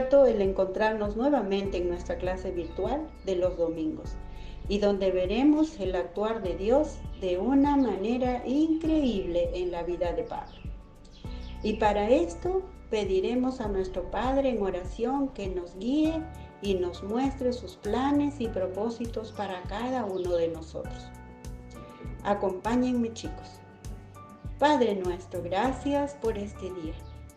grato el encontrarnos nuevamente en nuestra clase virtual de los domingos y donde veremos el actuar de Dios de una manera increíble en la vida de Pablo. Y para esto pediremos a nuestro Padre en oración que nos guíe y nos muestre sus planes y propósitos para cada uno de nosotros. Acompáñenme, chicos. Padre nuestro, gracias por este día.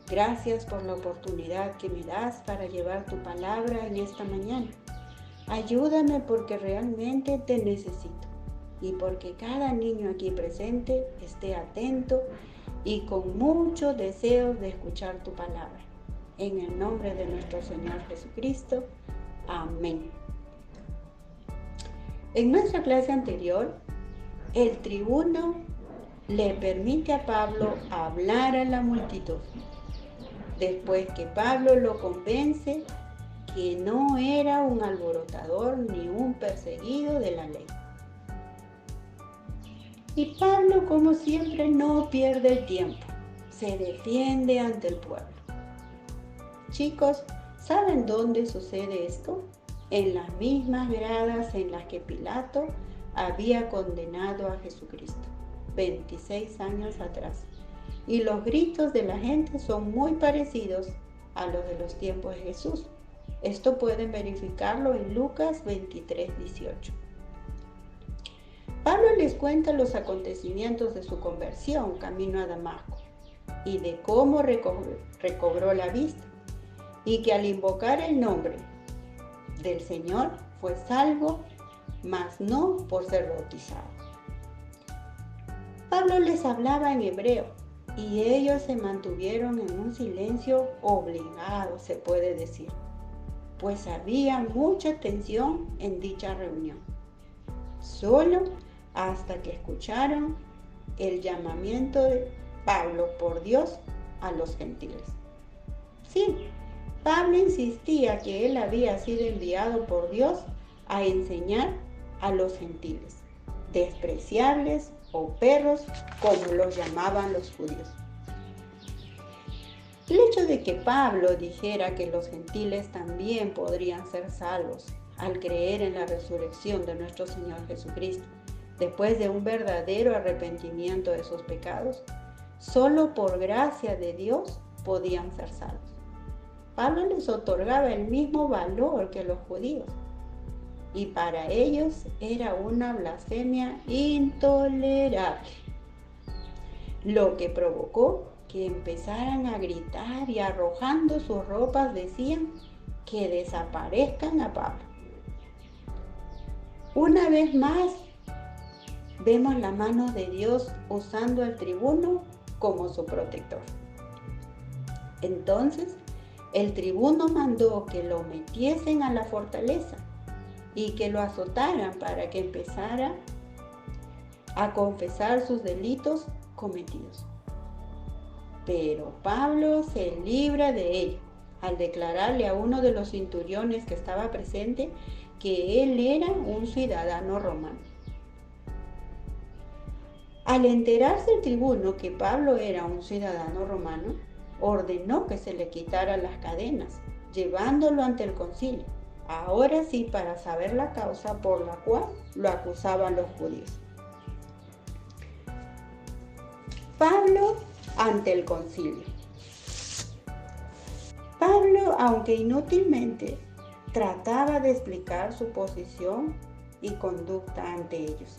Gracias por la oportunidad que me das para llevar tu palabra en esta mañana. Ayúdame porque realmente te necesito y porque cada niño aquí presente esté atento y con mucho deseo de escuchar tu palabra. En el nombre de nuestro Señor Jesucristo. Amén. En nuestra clase anterior, el tribuno le permite a Pablo hablar a la multitud. Después que Pablo lo convence que no era un alborotador ni un perseguido de la ley. Y Pablo, como siempre, no pierde el tiempo. Se defiende ante el pueblo. Chicos, ¿saben dónde sucede esto? En las mismas gradas en las que Pilato había condenado a Jesucristo, 26 años atrás. Y los gritos de la gente son muy parecidos a los de los tiempos de Jesús. Esto pueden verificarlo en Lucas 23:18. Pablo les cuenta los acontecimientos de su conversión camino a Damasco y de cómo recobró la vista y que al invocar el nombre del Señor fue salvo, mas no por ser bautizado. Pablo les hablaba en hebreo y ellos se mantuvieron en un silencio obligado, se puede decir, pues había mucha tensión en dicha reunión. Solo hasta que escucharon el llamamiento de Pablo por Dios a los gentiles. Sí, Pablo insistía que él había sido enviado por Dios a enseñar a los gentiles, despreciables o perros, como los llamaban los judíos. El hecho de que Pablo dijera que los gentiles también podrían ser salvos al creer en la resurrección de nuestro Señor Jesucristo, después de un verdadero arrepentimiento de sus pecados, solo por gracia de Dios podían ser salvos. Pablo les otorgaba el mismo valor que los judíos, y para ellos era una blasfemia intolerable, lo que provocó que empezaran a gritar y arrojando sus ropas decían que desaparezcan a Pablo. Una vez más, vemos la mano de Dios usando al tribuno como su protector. Entonces, el tribuno mandó que lo metiesen a la fortaleza y que lo azotaran para que empezara a confesar sus delitos cometidos. Pero Pablo se libra de ello al declararle a uno de los centuriones que estaba presente que él era un ciudadano romano. Al enterarse el tribuno que Pablo era un ciudadano romano, ordenó que se le quitaran las cadenas, llevándolo ante el concilio, ahora sí para saber la causa por la cual lo acusaban los judíos. Pablo ante el concilio. Pablo, aunque inútilmente, trataba de explicar su posición y conducta ante ellos.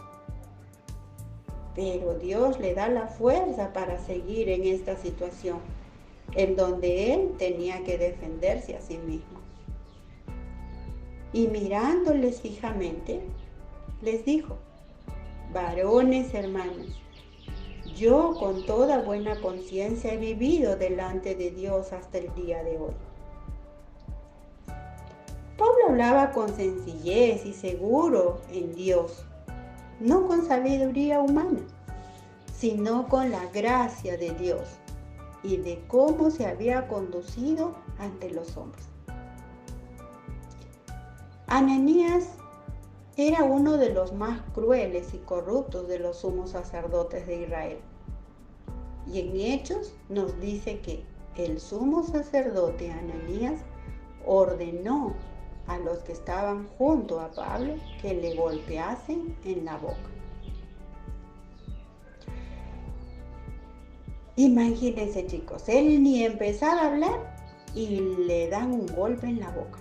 Pero Dios le da la fuerza para seguir en esta situación, en donde él tenía que defenderse a sí mismo. Y mirándoles fijamente, les dijo: varones hermanos, yo con toda buena conciencia he vivido delante de Dios hasta el día de hoy. Pablo hablaba con sencillez y seguro en Dios, no con sabiduría humana, sino con la gracia de Dios y de cómo se había conducido ante los hombres. Ananías era uno de los más crueles y corruptos de los sumos sacerdotes de Israel. Y en Hechos nos dice que el sumo sacerdote Ananías ordenó a los que estaban junto a Pablo que le golpeasen en la boca. Imagínense, chicos, él ni empezaba a hablar y le dan un golpe en la boca,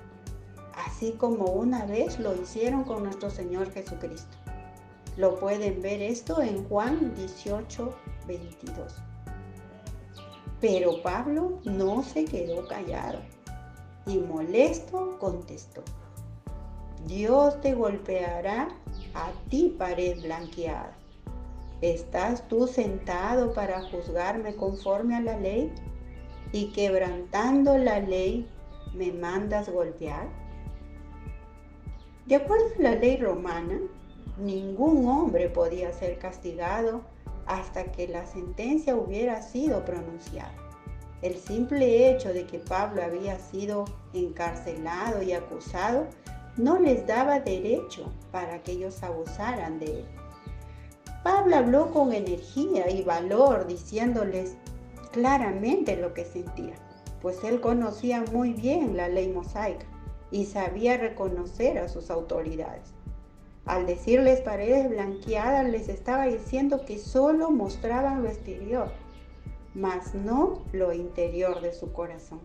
así como una vez lo hicieron con nuestro Señor Jesucristo. Lo pueden ver esto en Juan 18:22. Pero Pablo no se quedó callado y molesto contestó: Dios te golpeará a ti, pared blanqueada. ¿Estás tú sentado para juzgarme conforme a la ley? ¿Y quebrantando la ley me mandas golpear? De acuerdo a la ley romana, ningún hombre podía ser castigado hasta que la sentencia hubiera sido pronunciada. El simple hecho de que Pablo había sido encarcelado y acusado no les daba derecho para que ellos abusaran de él. Pablo habló con energía y valor, diciéndoles claramente lo que sentía, pues él conocía muy bien la ley mosaica y sabía reconocer a sus autoridades. Al decirles paredes blanqueadas, les estaba diciendo que solo mostraban lo exterior, mas no lo interior de su corazón.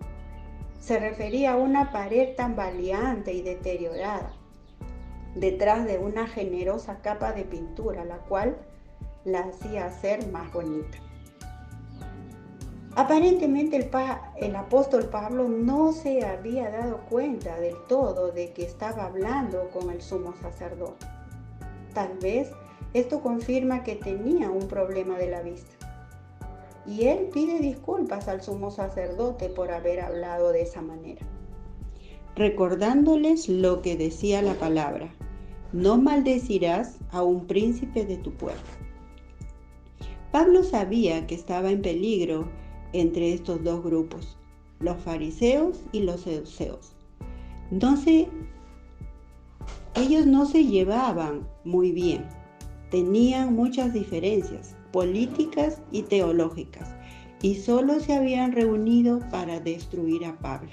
Se refería a una pared tambaleante y deteriorada, detrás de una generosa capa de pintura, la cual la hacía ser más bonita. Aparentemente el apóstol Pablo no se había dado cuenta del todo de que estaba hablando con el sumo sacerdote. Tal vez esto confirma que tenía un problema de la vista. Y él pide disculpas al sumo sacerdote por haber hablado de esa manera, recordándoles lo que decía la palabra: no maldecirás a un príncipe de tu pueblo. Pablo sabía que estaba en peligro entre estos dos grupos, los fariseos y los saduceos. Ellos no se llevaban muy bien, tenían muchas diferencias políticas y teológicas, y solo se habían reunido para destruir a Pablo.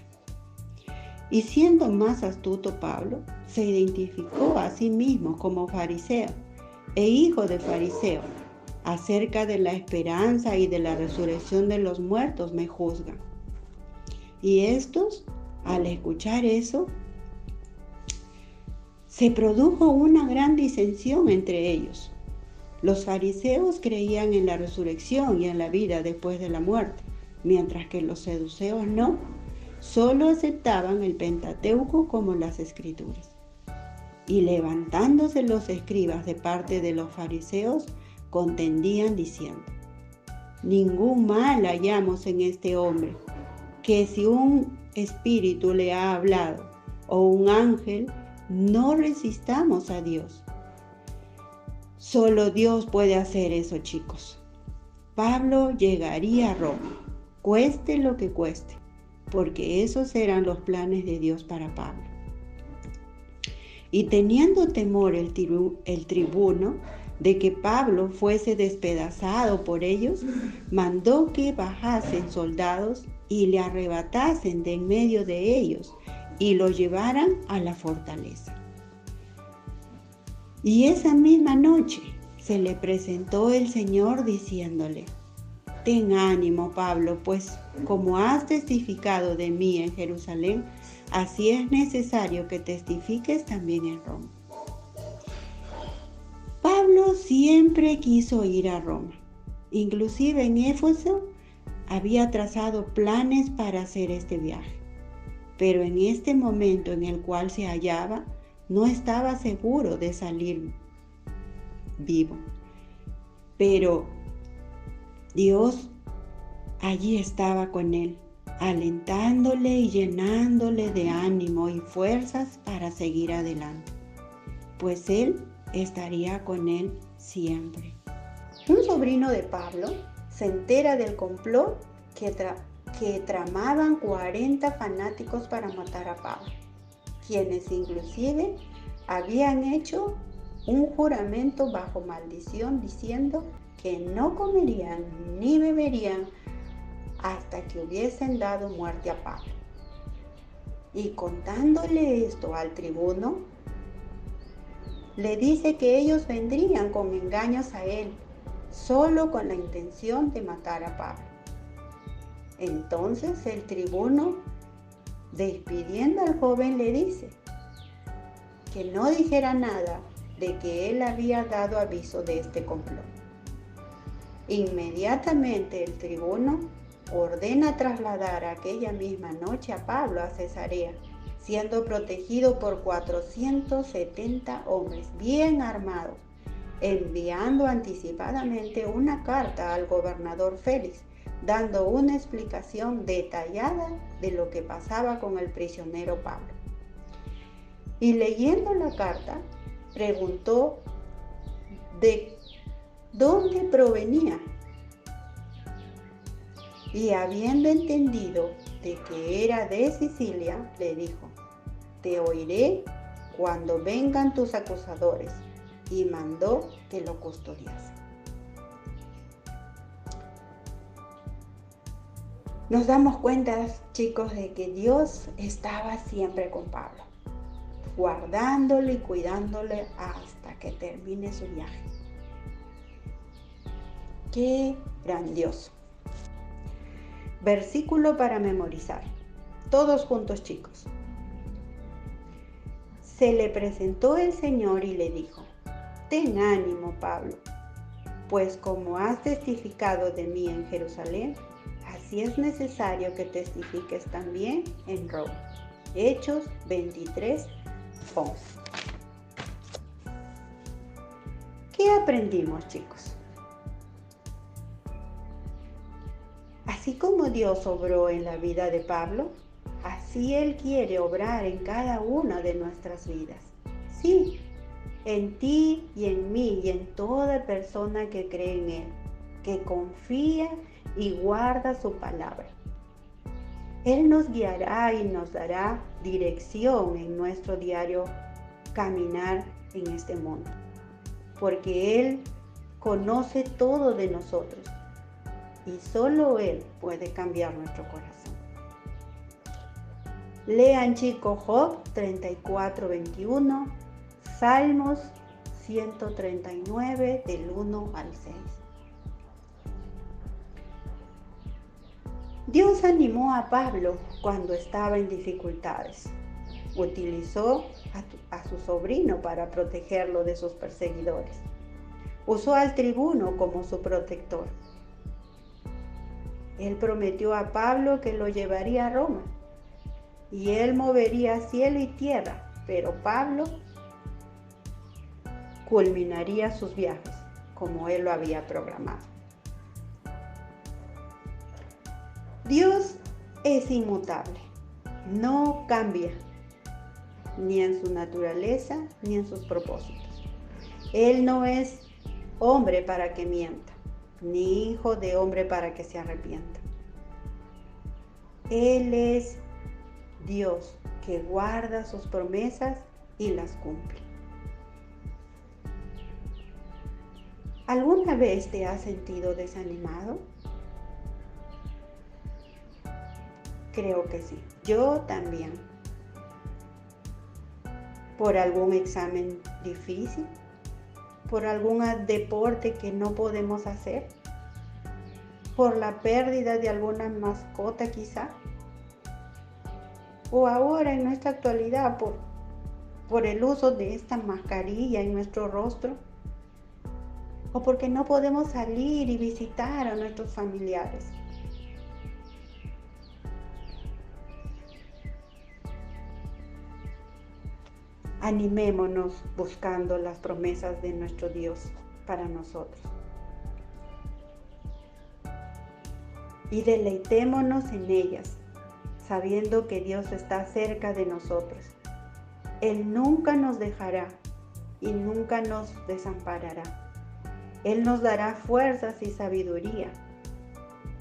Y siendo más astuto Pablo, se identificó a sí mismo como fariseo e hijo de fariseo. Acerca de la esperanza y de la resurrección de los muertos me juzgan. Y estos, al escuchar eso, se produjo una gran disensión entre ellos. Los fariseos creían en la resurrección y en la vida después de la muerte, mientras que los saduceos no, solo aceptaban el Pentateuco como las Escrituras. Y levantándose los escribas de parte de los fariseos, contendían diciendo: ningún mal hallamos en este hombre, que si un espíritu le ha hablado o un ángel, no resistamos a Dios. Solo Dios puede hacer eso, chicos. Pablo llegaría a Roma, cueste lo que cueste, porque esos eran los planes de Dios para Pablo. Y teniendo temor el tribuno de que Pablo fuese despedazado por ellos, mandó que bajasen soldados y le arrebatasen de en medio de ellos y lo llevaran a la fortaleza. Y esa misma noche se le presentó el Señor diciéndole: ten ánimo, Pablo, pues como has testificado de mí en Jerusalén, así es necesario que testifiques también en Roma. Pablo siempre quiso ir a Roma. Inclusive en Éfeso había trazado planes para hacer este viaje. Pero en este momento en el cual se hallaba, no estaba seguro de salir vivo. Pero Dios allí estaba con él, alentándole y llenándole de ánimo y fuerzas para seguir adelante, pues él estaría con él siempre. Un sobrino de Pablo se entera del complot que tramaban 40 fanáticos para matar a Pablo, quienes inclusive habían hecho un juramento bajo maldición diciendo que no comerían ni beberían hasta que hubiesen dado muerte a Pablo. Y contándole esto al tribuno, le dice que ellos vendrían con engaños a él, solo con la intención de matar a Pablo. Entonces el tribuno, despidiendo al joven, le dice que no dijera nada de que él había dado aviso de este complot. Inmediatamente el tribuno ordena trasladar aquella misma noche a Pablo a Cesarea, siendo protegido por 470 hombres bien armados, enviando anticipadamente una carta al gobernador Félix, dando una explicación detallada de lo que pasaba con el prisionero Pablo. Y leyendo la carta, preguntó de dónde provenía. Y habiendo entendido de que era de Sicilia, le dijo: te oiré cuando vengan tus acusadores. Y mandó que lo custodiase. Nos damos cuenta, chicos, de que Dios estaba siempre con Pablo, guardándolo y cuidándole hasta que termine su viaje. ¡Qué grandioso! Versículo para memorizar. Todos juntos, chicos. Se le presentó el Señor y le dijo: ten ánimo, Pablo, pues como has testificado de mí en Jerusalén, así es necesario que testifiques también en Roma. Hechos 23:11. ¿Qué aprendimos, chicos? Así como Dios obró en la vida de Pablo, así Él quiere obrar en cada una de nuestras vidas. Sí, en ti y en mí y en toda persona que cree en Él, que confía y guarda su palabra. Él nos guiará y nos dará dirección en nuestro diario caminar en este mundo, porque Él conoce todo de nosotros y solo Él puede cambiar nuestro corazón. Lean, chicos, Job 34:21, Salmos 139 del 1 al 6. Dios animó a Pablo cuando estaba en dificultades. Utilizó a su sobrino para protegerlo de sus perseguidores. Usó al tribuno como su protector. Él prometió a Pablo que lo llevaría a Roma y él movería cielo y tierra, pero Pablo culminaría sus viajes como él lo había programado. Dios es inmutable, no cambia, ni en su naturaleza ni en sus propósitos. Él no es hombre para que mienta, ni hijo de hombre para que se arrepienta. Él es Dios que guarda sus promesas y las cumple. ¿Alguna vez te has sentido desanimado? Creo que sí. Yo también. ¿Por algún examen difícil? ¿Por algún deporte que no podemos hacer? ¿Por la pérdida de alguna mascota quizá? ¿O ahora en nuestra actualidad por el uso de esta mascarilla en nuestro rostro? ¿O porque no podemos salir y visitar a nuestros familiares? Animémonos buscando las promesas de nuestro Dios para nosotros. Y deleitémonos en ellas, sabiendo que Dios está cerca de nosotros. Él nunca nos dejará y nunca nos desamparará. Él nos dará fuerzas y sabiduría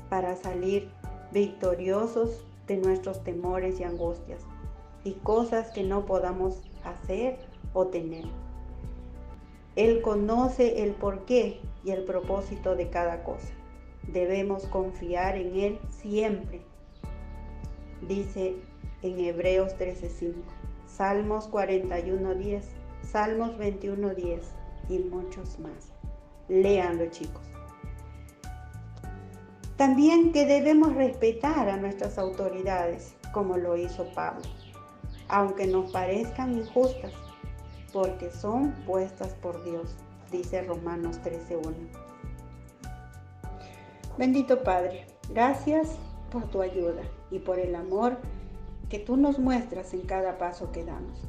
para salir victoriosos de nuestros temores y angustias y cosas que no podamos hacer o tener. Él conoce el porqué y el propósito de cada cosa. Debemos confiar en Él siempre. Dice en Hebreos 13:5, Salmos 41:10, Salmos 21:10 y muchos más. Léanlo, chicos. También que debemos respetar a nuestras autoridades, como lo hizo Pablo, aunque nos parezcan injustas, porque son puestas por Dios, dice Romanos 13:1. Bendito Padre, gracias por tu ayuda y por el amor que tú nos muestras en cada paso que damos.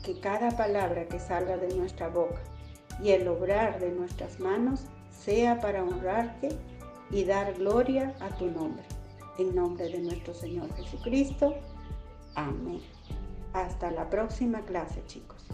Que cada palabra que salga de nuestra boca y el obrar de nuestras manos sea para honrarte y dar gloria a tu nombre. En nombre de nuestro Señor Jesucristo. Amén. Hasta la próxima clase, chicos.